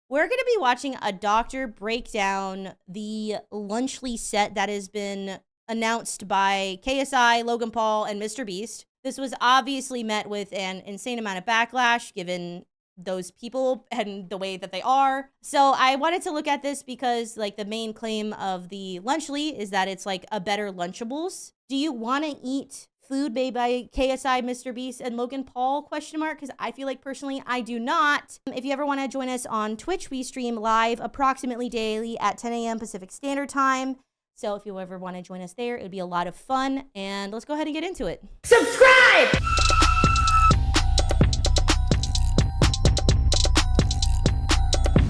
We're going to be watching a doctor break down the Lunchable set that has been announced by KSI, Logan Paul, and MrBeast. This was obviously met with an insane amount of backlash given those people and the way that they are. So I wanted to look at this because like the main claim of the Lunchable is that it's like a better Lunchables. Do you want to eat food made by KSI, MrBeast, and Logan Paul, question mark? Because I feel like personally I do not. If you ever want to join us on Twitch, we stream live approximately daily at 10 a.m. Pacific Standard Time. So if you ever want to join us there, it would be a lot of fun. And let's go ahead and get into it. Subscribe!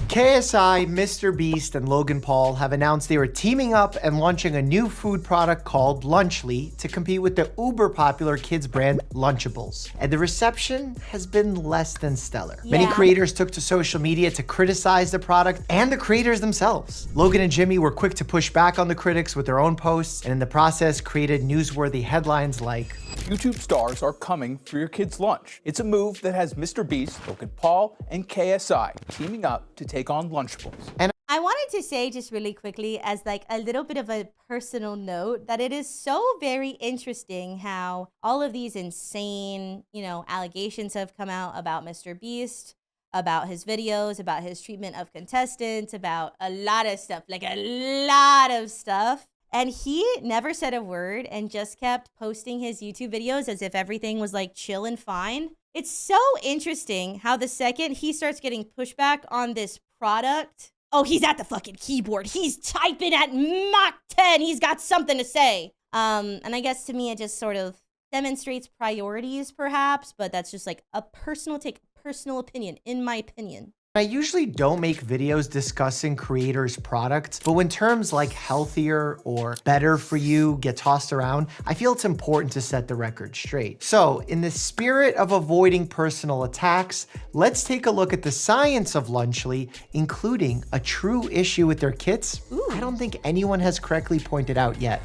KSI, MrBeast, and Logan Paul have announced they were teaming up and launching a new food product called Lunchable to compete with the uber popular kids brand Lunchables. And the reception has been less than stellar. Many creators took to social media to criticize the product and the creators themselves. Logan and Jimmy were quick to push back on the critics with their own posts, and in the process created newsworthy headlines like, YouTube stars are coming for your kids' lunch. It's a move that has MrBeast, Logan Paul, and KSI teaming up to take on Lunchables. And I wanted to say just really quickly as like a little bit of a personal note that it is so very interesting how all of these insane, allegations have come out about MrBeast, about his videos, about his treatment of contestants, about a lot of stuff, like a lot of stuff. And he never said a word and just kept posting his YouTube videos as if everything was like chill and fine. It's so interesting how the second he starts getting pushback on this product, oh, he's at the fucking keyboard. He's typing at Mach 10. He's got something to say. And I guess to me, it just sort of demonstrates priorities perhaps, but that's just like a personal take, personal opinion, in my opinion. I usually don't make videos discussing creators' products, but when terms like healthier or better for you get tossed around, I feel it's important to set the record straight. So in the spirit of avoiding personal attacks, let's take a look at the science of Lunchable, including a true issue with their kits I don't think anyone has correctly pointed out yet.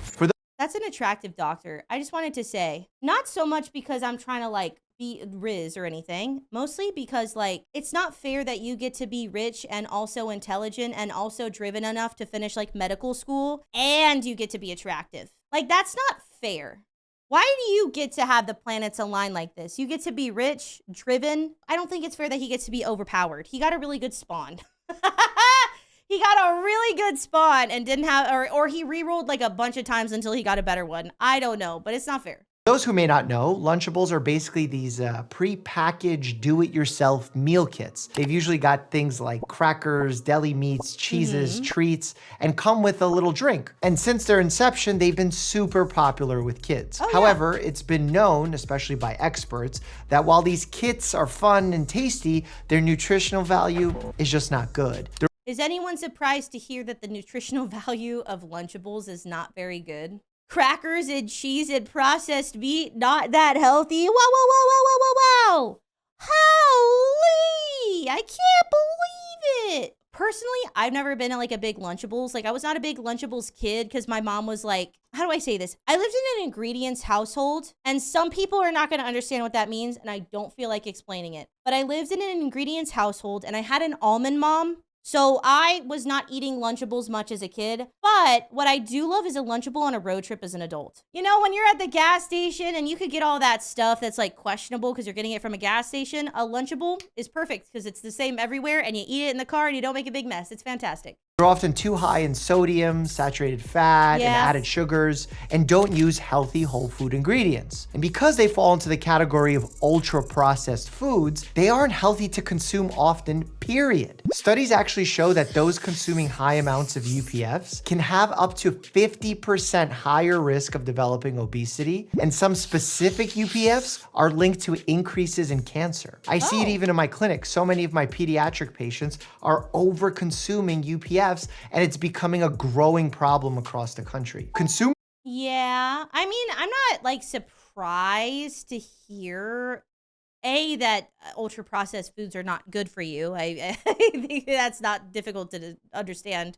That's an attractive doctor. I just wanted to say, not so much because I'm trying to like be Riz or anything, mostly because like it's not fair that you get to be rich and also intelligent and also driven enough to finish like medical school and you get to be attractive. Like that's not fair. Why do you get to have the planets align like this? You get to be rich, driven. I don't think it's fair that he gets to be overpowered. He got a really good spawn. He got a really good spawn and didn't have, or he rerolled like a bunch of times until he got a better one. I don't know, but it's not fair. Those who may not know, Lunchables are basically these pre-packaged do-it-yourself meal kits. They've usually got things like crackers, deli meats, cheeses, treats, and come with a little drink. And since their inception, they've been super popular with kids. However, it's been known, especially by experts, that while these kits are fun and tasty, their nutritional value is just not good. Is anyone surprised to hear that the nutritional value of Lunchables is not very good? Crackers and cheese and processed meat, not that healthy. Whoa, whoa, whoa, whoa, whoa, whoa, whoa. Holy! I can't believe it. Personally, I've never been like a big Lunchables. Like I was not a big Lunchables kid because my mom was like, how do I say this? I lived in an ingredients household and some people are not going to understand what that means and I don't feel like explaining it. But I lived in an ingredients household and I had an almond mom. So I was not eating Lunchables much as a kid, but what I do love is a Lunchable on a road trip as an adult. You know, when you're at the gas station and you could get all that stuff that's like questionable because you're getting it from a gas station, a Lunchable is perfect because it's the same everywhere and you eat it in the car and you don't make a big mess. It's fantastic. They're often too high in sodium, saturated fat, and added sugars, and don't use healthy whole food ingredients. And because they fall into the category of ultra-processed foods, they aren't healthy to consume often, period. Studies actually show that those consuming high amounts of UPFs can have up to 50% higher risk of developing obesity, and some specific UPFs are linked to increases in cancer. I see it even in my clinic. So many of my pediatric patients are over-consuming UPFs, and it's becoming a growing problem across the country. Yeah, I mean, I'm not like surprised to hear that ultra processed foods are not good for you. I think that's not difficult to understand.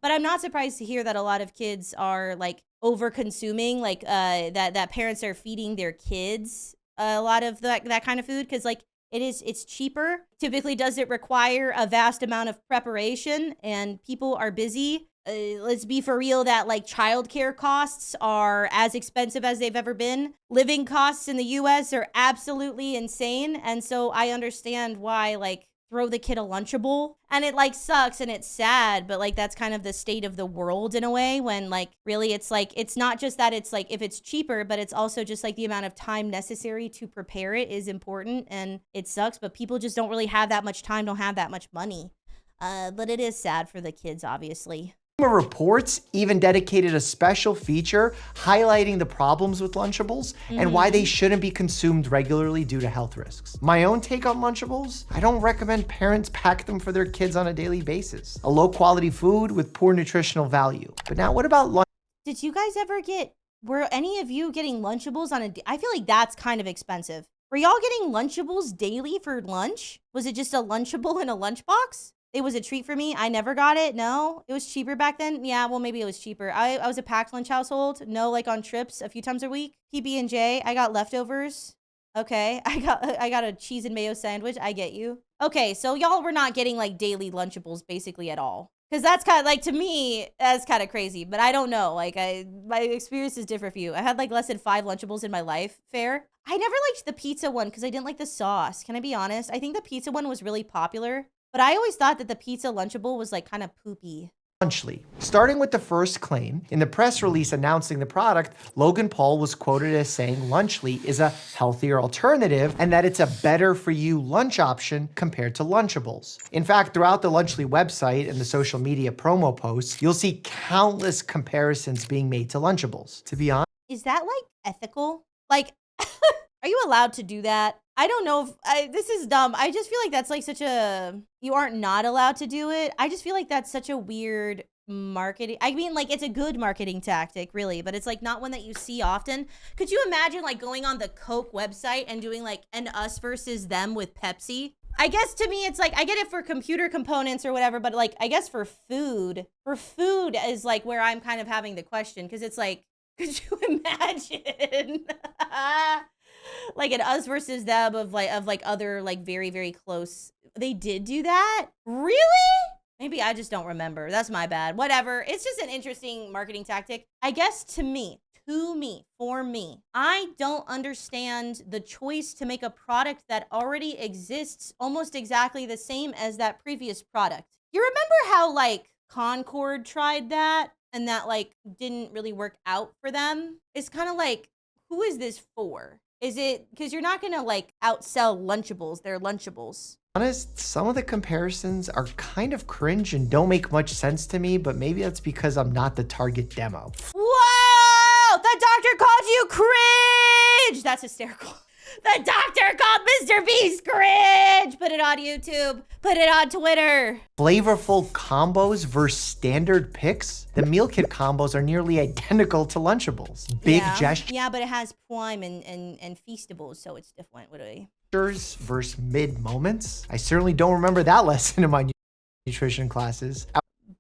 But I'm not surprised to hear that a lot of kids are like over consuming, like that parents are feeding their kids a lot of that kind of food. Cause like It's cheaper. Typically doesn't require a vast amount of preparation, and people are busy. Let's be for real that like childcare costs are as expensive as they've ever been. Living costs in the US are absolutely insane. And so I understand why like throw the kid a Lunchable, and it like sucks and it's sad, but like that's kind of the state of the world in a way, when like really it's like it's not just that it's like if it's cheaper, but it's also just like the amount of time necessary to prepare it is important, and it sucks, but people just don't really have that much time, don't have that much money. But it is sad for the kids, obviously. Reports even dedicated a special feature highlighting the problems with Lunchables and why they shouldn't be consumed regularly due to health risks. My own take on Lunchables, I don't recommend parents pack them for their kids on a daily basis. A low quality food with poor nutritional value. But now what about lunch? Did you guys ever were any of you getting Lunchables on I feel like that's kind of expensive. Were y'all getting Lunchables daily for lunch? Was it just a Lunchable in a lunchbox? It was a treat for me. I never got it. No, it was cheaper back then. Yeah, well, maybe it was cheaper. I was a packed lunch household. No, like on trips a few times a week. PB&J. I got leftovers. Okay, I got a cheese and mayo sandwich. I get you. Okay, so y'all were not getting like daily Lunchables basically at all. Because that's kind of like, to me, that's kind of crazy. But I don't know. Like my experience is different for you. I had like less than 5 Lunchables in my life. Fair. I never liked the pizza one because I didn't like the sauce. Can I be honest? I think the pizza one was really popular. But I always thought that the pizza Lunchable was like kind of poopy. Lunchly. Starting with the first claim, in the press release announcing the product, Logan Paul was quoted as saying Lunchly is a healthier alternative and that it's a better for you lunch option compared to Lunchables. In fact, throughout the Lunchly website and the social media promo posts, you'll see countless comparisons being made to Lunchables. To be honest, is that like ethical? Like, are you allowed to do that? I don't know if this is dumb. I just feel like that's like such a, you aren't not allowed to do it. I just feel like that's such a weird marketing. I mean, like it's a good marketing tactic really, but it's like not one that you see often. Could you imagine like going on the Coke website and doing like an us versus them with Pepsi? I guess to me, it's like, I get it for computer components or whatever, but like, I guess for food is like where I'm kind of having the question. Cause it's like, could you imagine? Like an us versus them of like other like very, very close. They did do that? Really? Maybe I just don't remember. That's my bad. Whatever. It's just an interesting marketing tactic. I guess for me, I don't understand the choice to make a product that already exists almost exactly the same as that previous product. You remember how like Concord tried that and that like didn't really work out for them? It's kind of like, who is this for? Is it because you're not gonna like outsell Lunchables? They're Lunchables. Honest, some of the comparisons are kind of cringe and don't make much sense to me, but maybe that's because I'm not the target demo. Whoa! The doctor called you cringe! That's hysterical. The doctor called MrBeast cringe! Put it on YouTube. Put it on Twitter. Flavorful combos versus standard picks? The meal kit combos are nearly identical to Lunchables. Big gesture. Yeah, but it has Prime and Feastables, so it's different. What are they? Versus mid moments? I certainly don't remember that lesson in my nutrition classes.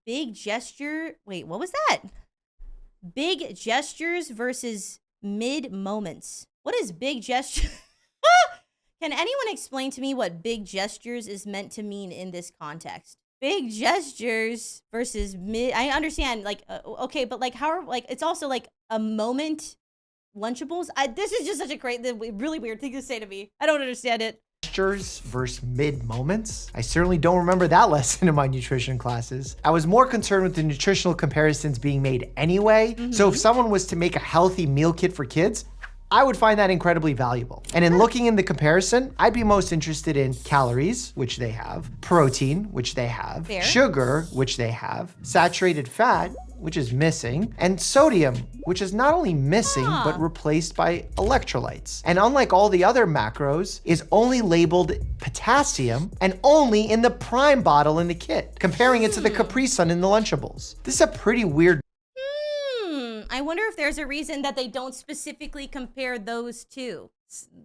Big gesture? Wait, what was that? Big gestures versus mid moments. What is big gesture? Can anyone explain to me what big gestures is meant to mean in this context? Big gestures versus mid. I understand, like, okay, but like, how, like, it's also like a moment. Lunchables? This is just such a really weird thing to say to me. I don't understand it. Gestures versus mid moments? I certainly don't remember that lesson in my nutrition classes. I was more concerned with the nutritional comparisons being made anyway. So if someone was to make a healthy meal kit for kids, I would find that incredibly valuable. And in looking in the comparison, I'd be most interested in calories, which they have, protein, which they have, sugar, which they have, saturated fat, which is missing, and sodium, which is not only missing, but replaced by electrolytes. And unlike all the other macros, is only labeled potassium and only in the Prime bottle in the kit, comparing it to the Capri Sun in the Lunchables. This is a pretty weird. I wonder if there's a reason that they don't specifically compare those two,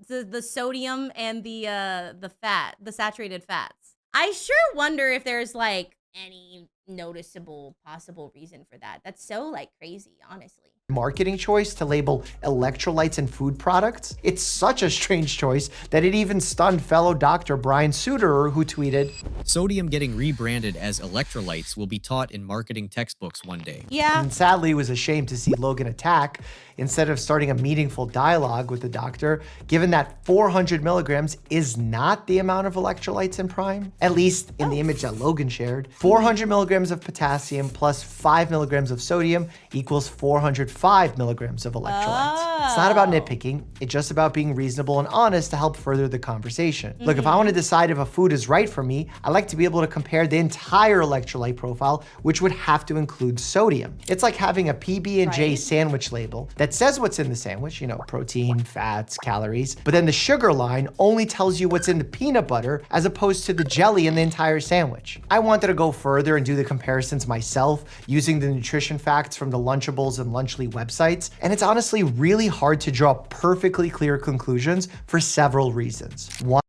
the sodium and the fat, the saturated fats. I sure wonder if there's like any noticeable possible reason for that. That's so like crazy, honestly. Marketing choice to label electrolytes in food products. It's such a strange choice that it even stunned fellow doctor Brian Suterer, who tweeted, "Sodium getting rebranded as electrolytes will be taught in marketing textbooks one day." Yeah. And sadly was ashamed to see Logan attack instead of starting a meaningful dialogue with the doctor, given that 400 milligrams is not the amount of electrolytes in Prime, at least in the image that Logan shared. 400 milligrams of potassium plus 5 milligrams of sodium equals 405 milligrams of electrolytes. It's not about nitpicking, it's just about being reasonable and honest to help further the conversation. Look, if I want to decide if a food is right for me, I like to be able to compare the entire electrolyte profile, which would have to include sodium. It's like having a PB&J sandwich label that says what's in the sandwich, you know, protein, fats, calories, but then the sugar line only tells you what's in the peanut butter as opposed to the jelly in the entire sandwich. I wanted to go further and do the comparisons myself using the nutrition facts from the Lunchables and Lunchly websites, and it's honestly really hard to draw perfectly clear conclusions for several reasons. One,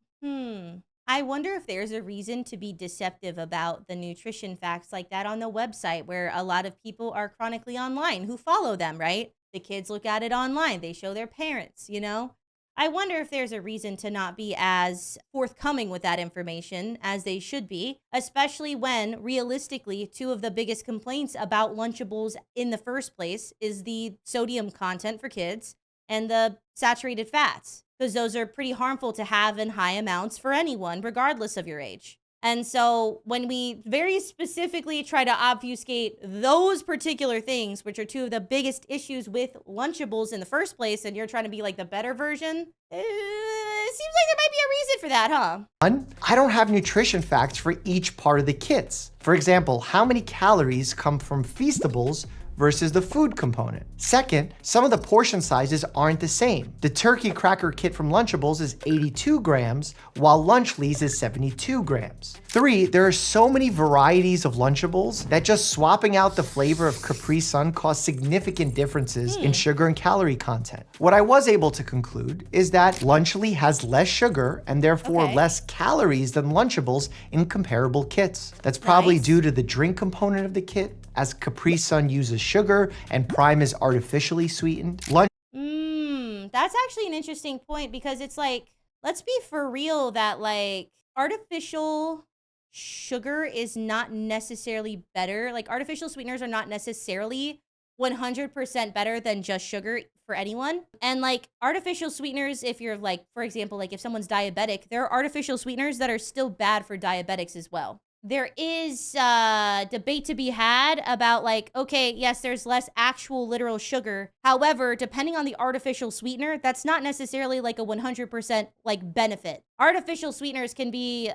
I wonder if there's a reason to be deceptive about the nutrition facts like that on the website, where a lot of people are chronically online who follow them, right? The kids look at it online. They show their parents, you know? I wonder if there's a reason to not be as forthcoming with that information as they should be, especially when, realistically, two of the biggest complaints about Lunchables in the first place is the sodium content for kids and the saturated fats, because those are pretty harmful to have in high amounts for anyone, regardless of your age. And so when we very specifically try to obfuscate those particular things, which are two of the biggest issues with Lunchables in the first place, and you're trying to be like the better version, it seems like there might be a reason for that, huh? One, I don't have nutrition facts for each part of the kits. For example, how many calories come from Feastables versus the food component. Second, some of the portion sizes aren't the same. The turkey cracker kit from Lunchables is 82 grams, while Lunchly's is 72 grams. Three, there are so many varieties of Lunchables that just swapping out the flavor of Capri Sun caused significant differences in sugar and calorie content. What I was able to conclude is that Lunchly has less sugar and therefore less calories than Lunchables in comparable kits. That's probably due to the drink component of the kit, as Capri Sun uses sugar and Prime is artificially sweetened. That's actually an interesting point, because it's like, let's be for real that like artificial sugar is not necessarily better. Like artificial sweeteners are not necessarily 100% better than just sugar for anyone. And like artificial sweeteners, if you're like, for example, like if someone's diabetic, there are artificial sweeteners that are still bad for diabetics as well. There is debate to be had about like, okay, yes, there's less actual literal sugar. However, depending on the artificial sweetener, that's not necessarily like a 100% like benefit. Artificial sweeteners can be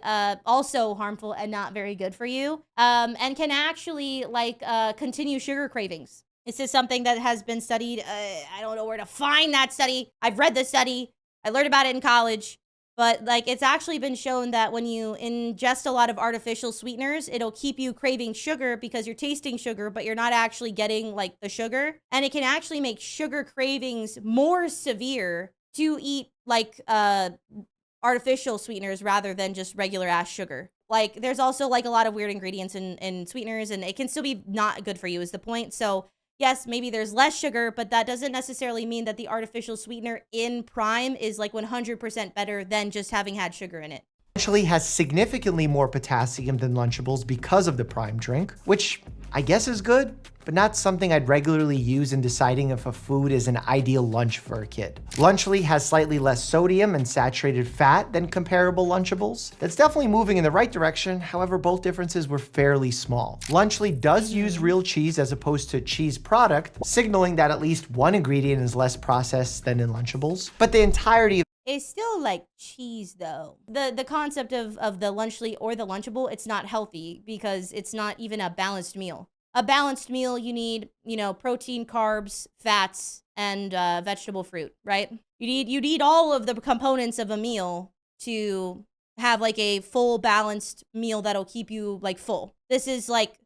also harmful and not very good for you, and can actually like continue sugar cravings. This is something that has been studied. I don't know where to find that study. I've read the study. I learned about it in college. But like it's actually been shown that when you ingest a lot of artificial sweeteners, it'll keep you craving sugar because you're tasting sugar, but you're not actually getting like the sugar. And it can actually make sugar cravings more severe to eat like artificial sweeteners rather than just regular ass sugar. Like there's also like a lot of weird ingredients in sweeteners, and it can still be not good for you is the point. So yes, maybe there's less sugar, but that doesn't necessarily mean that the artificial sweetener in Prime is like 100% better than just having had sugar in it. Actually has significantly more potassium than Lunchables because of the Prime drink, which I guess is good, but not something I'd regularly use in deciding if a food is an ideal lunch for a kid. Lunchly has slightly less sodium and saturated fat than comparable Lunchables. That's definitely moving in the right direction, however, both differences were fairly small. Lunchly does use real cheese as opposed to cheese product, signaling that at least one ingredient is less processed than in Lunchables, but the entirety of It's still like cheese though. The concept of the Lunchly or the Lunchable, it's not healthy because it's not even a balanced meal. A balanced meal, you need, you know, protein, carbs, fats, and vegetable fruit, right? You need all of the components of a meal to have like a full balanced meal that'll keep you like full. This is like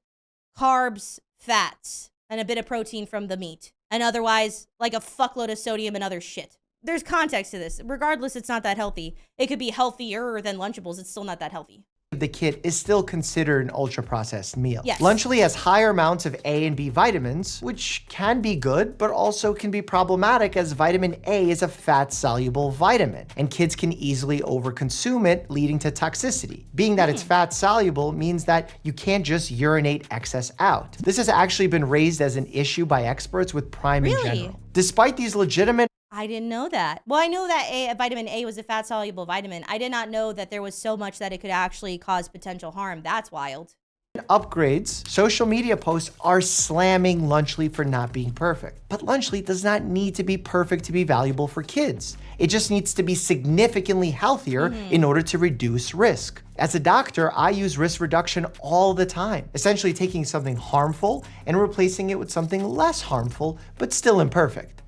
carbs, fats, and a bit of protein from the meat. And otherwise, like a fuckload of sodium and other shit. There's context to this. Regardless, it's not that healthy. It could be healthier than Lunchables. It's still not that healthy. of the kit is still considered an ultra-processed meal. Yes. Lunchable has higher amounts of A and B vitamins, which can be good, but also can be problematic as vitamin A is a fat-soluble vitamin, and kids can easily overconsume it, leading to toxicity. Being that it's fat-soluble means that you can't just urinate excess out. This has actually been raised as an issue by experts with Prime in general. Despite these legitimate I didn't know that. Well, I know that vitamin A was a fat-soluble vitamin. I did not know that there was so much that it could actually cause potential harm. That's wild. upgrades, social media posts are slamming Lunchable for not being perfect. But Lunchable does not need to be perfect to be valuable for kids. It just needs to be significantly healthier in order to reduce risk. As a doctor, I use risk reduction all the time, essentially taking something harmful and replacing it with something less harmful, but still imperfect.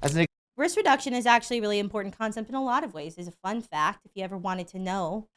Risk reduction is actually a really important concept in a lot of ways. It's a fun fact if you ever wanted to know.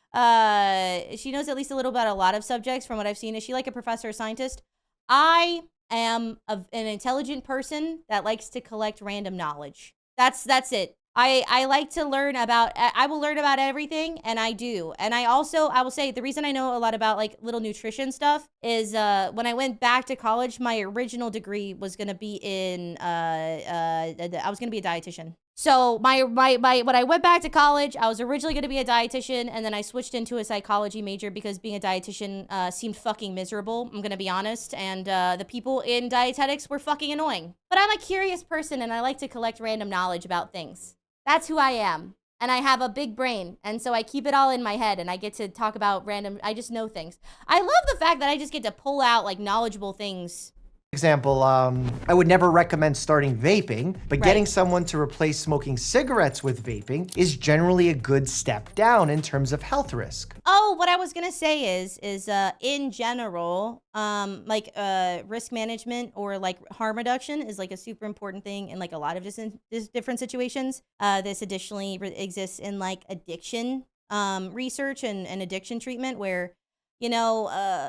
She knows at least a little about a lot of subjects from what I've seen. Is she like a professor or scientist? I am an intelligent person that likes to collect random knowledge. That's it. I like to learn about, I will learn about everything, and I do. And I will say the reason I know a lot about like little nutrition stuff is when I went back to college, my original degree was going to be in, I was going to be a dietitian. So when I went back to college, I was originally going to be a dietitian, and then I switched into a psychology major because being a dietitian seemed fucking miserable, I'm going to be honest, and the people in dietetics were fucking annoying. But I'm a curious person, and I like to collect random knowledge about things. That's who I am. And I have a big brain, and so I keep it all in my head, and I get to talk about I just know things. I love the fact that I just get to pull out like knowledgeable things. Example, I would never recommend starting vaping, but getting someone to replace smoking cigarettes with vaping is generally a good step down in terms of health risk. Oh, what I was gonna say is in general, risk management or like harm reduction is like a super important thing in like a lot of different situations. This additionally exists in like addiction research and addiction treatment where, you know,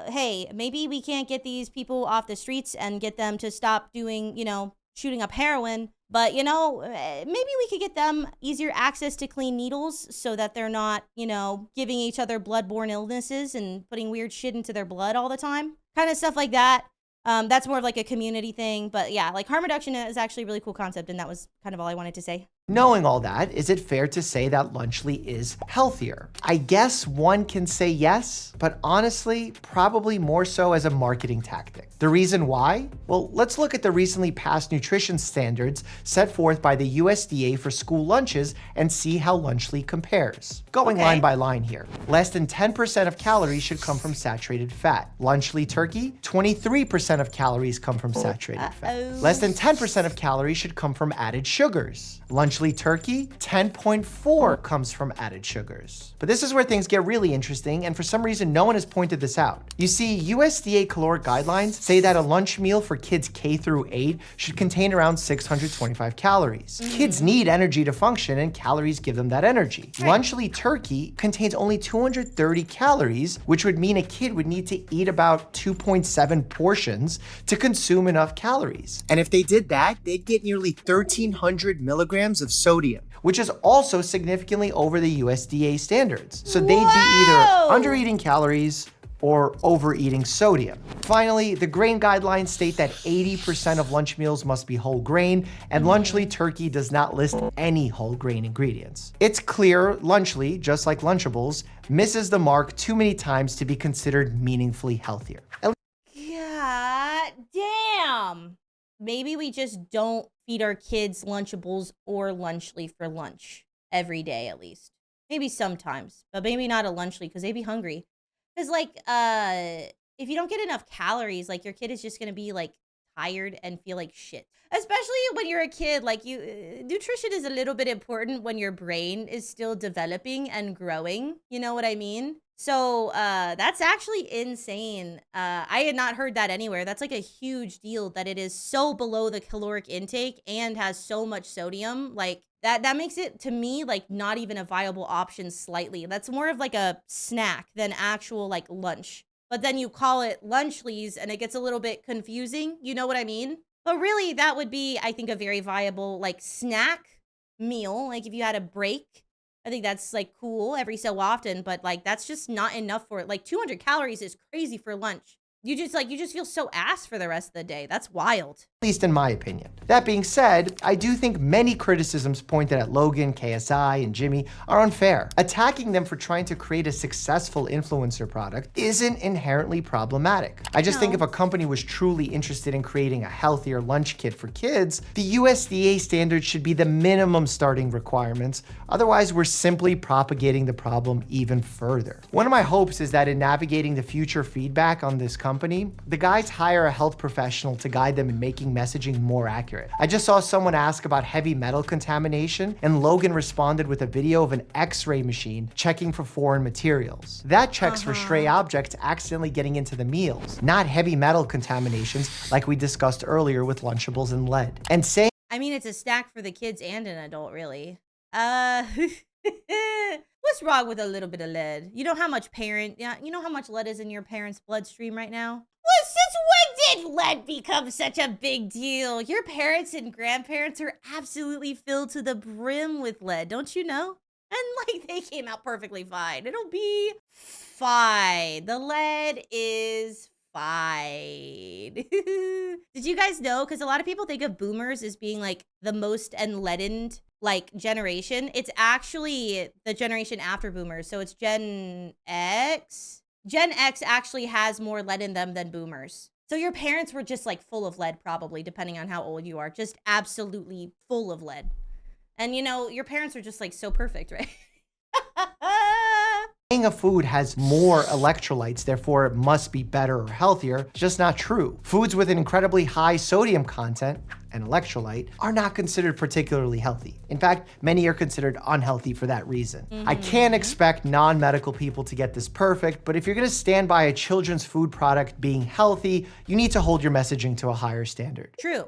hey, maybe we can't get these people off the streets and get them to stop doing, you know, shooting up heroin. But, you know, maybe we could get them easier access to clean needles so that they're not, you know, giving each other bloodborne illnesses and putting weird shit into their blood all the time. Kind of stuff like that. That's more of like a community thing. But yeah, like harm reduction is actually a really cool concept. And that was kind of all I wanted to say. Knowing all that, is it fair to say that Lunchable is healthier? I guess one can say yes, but honestly, probably more so as a marketing tactic. The reason why? Well, let's look at the recently passed nutrition standards set forth by the USDA for school lunches and see how Lunchable compares. Going line by line here. Less than 10% of calories should come from saturated fat. Lunchable turkey, 23% of calories come from saturated fat. Less than 10% of calories should come from added sugars. Lunchable turkey, 10.4 comes from added sugars. But this is where things get really interesting, and for some reason, no one has pointed this out. You see, USDA caloric guidelines say that a lunch meal for kids K through 8 should contain around 625 calories. Kids need energy to function, and calories give them that energy. Lunchable turkey contains only 230 calories, which would mean a kid would need to eat about 2.7 portions to consume enough calories. And if they did that, they'd get nearly 1,300 milligrams of sodium, which is also significantly over the USDA standards. So they'd be either under-eating calories or overeating sodium. Finally, the grain guidelines state that 80% of lunch meals must be whole grain, and Lunchable turkey does not list any whole grain ingredients. It's clear Lunchable, just like Lunchables, misses the mark too many times to be considered meaningfully healthier. God damn. Maybe we just don't feed our kids Lunchables or Lunchable for lunch every day at least. Maybe sometimes, but maybe not a Lunchable because they'd be hungry. Because like, if you don't get enough calories, like your kid is just gonna be like tired and feel like shit. Especially when you're a kid, like nutrition is a little bit important when your brain is still developing and growing. You know what I mean? So that's actually insane. I had not heard that anywhere. That's like a huge deal that it is so below the caloric intake and has so much sodium. Like that makes it, to me, like not even a viable option slightly. That's more of like a snack than actual like lunch. But then you call it Lunchables and it gets a little bit confusing. You know what I mean? But really, that would be, I think, a very viable like snack meal. Like if you had a break I think that's like cool every so often, but like that's just not enough for it. Like 200 calories is crazy for lunch. You just feel so ass for the rest of the day. That's wild. At least in my opinion. That being said, I do think many criticisms pointed at Logan, KSI, and Jimmy are unfair. Attacking them for trying to create a successful influencer product isn't inherently problematic. I just think if a company was truly interested in creating a healthier lunch kit for kids, the USDA standards should be the minimum starting requirements. Otherwise, we're simply propagating the problem even further. One of my hopes is that in navigating the future feedback on this company, the guys hire a health professional to guide them in making messaging more accurate. I just saw someone ask about heavy metal contamination, and Logan responded with a video of an X-ray machine checking for foreign materials. That checks for stray objects accidentally getting into the meals, not heavy metal contaminations like we discussed earlier with Lunchables and lead. And saying, I mean, it's a snack for the kids and an adult, really. What's wrong with a little bit of lead? You know how much you know how much lead is in your parents' bloodstream right now? Well, since when did lead become such a big deal? Your parents and grandparents are absolutely filled to the brim with lead, don't you know? And like they came out perfectly fine. It'll be fine. The lead is fine. Did you guys know? Because a lot of people think of boomers as being like the most unleadened like generation. It's actually the generation after boomers. So it's Gen X. Gen X actually has more lead in them than boomers. So your parents were just like full of lead, probably, depending on how old you are. Just absolutely full of lead. And you know, your parents are just like so perfect, right? a food has more electrolytes, therefore it must be better or healthier, is just not true. Foods with an incredibly high sodium content and electrolyte are not considered particularly healthy. In fact, many are considered unhealthy for that reason. I can't expect non-medical people to get this perfect, but if you're gonna stand by a children's food product being healthy, you need to hold your messaging to a higher standard. True.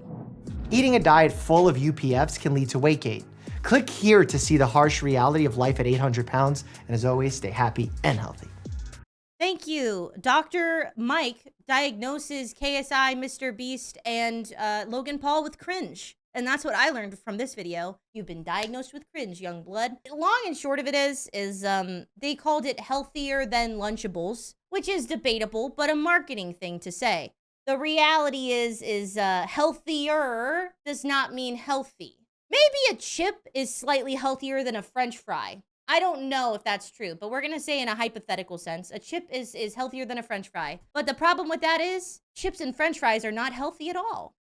Eating a diet full of UPFs can lead to weight gain. Click here to see the harsh reality of life at 800 pounds, and as always, stay happy and healthy. Thank you. Dr. Mike diagnoses KSI, MrBeast, and Logan Paul with cringe. And that's what I learned from this video. You've been diagnosed with cringe, young blood. Long and short of it is they called it healthier than Lunchables, which is debatable, but a marketing thing to say. The reality is healthier does not mean healthy. Maybe a chip is slightly healthier than a French fry. I don't know if that's true, but we're gonna say in a hypothetical sense, a chip is healthier than a French fry. But the problem with that is chips and French fries are not healthy at all.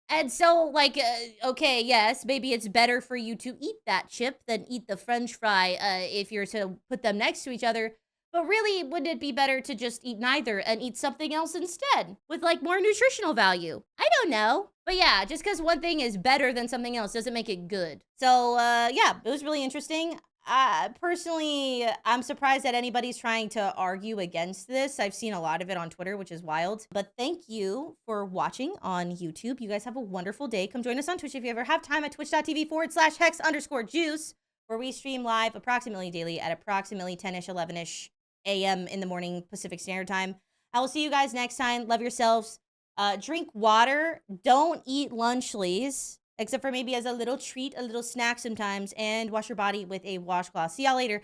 And so like, okay, yes, maybe it's better for you to eat that chip than eat the French fry if you're to put them next to each other. But really, wouldn't it be better to just eat neither and eat something else instead with like more nutritional value? I don't know. But yeah, just because one thing is better than something else doesn't make it good. So yeah, it was really interesting. Personally, I'm surprised that anybody's trying to argue against this. I've seen a lot of it on Twitter, which is wild. But thank you for watching on YouTube. You guys have a wonderful day. Come join us on Twitch if you ever have time at twitch.tv/hex_juice, where we stream live approximately daily at approximately 10-ish, 11-ish a.m. in the morning Pacific Standard Time. I will see you guys next time. Love yourselves. Drink water. Don't eat Lunchleys, except for maybe as a little treat, a little snack sometimes, and wash your body with a washcloth. See y'all later.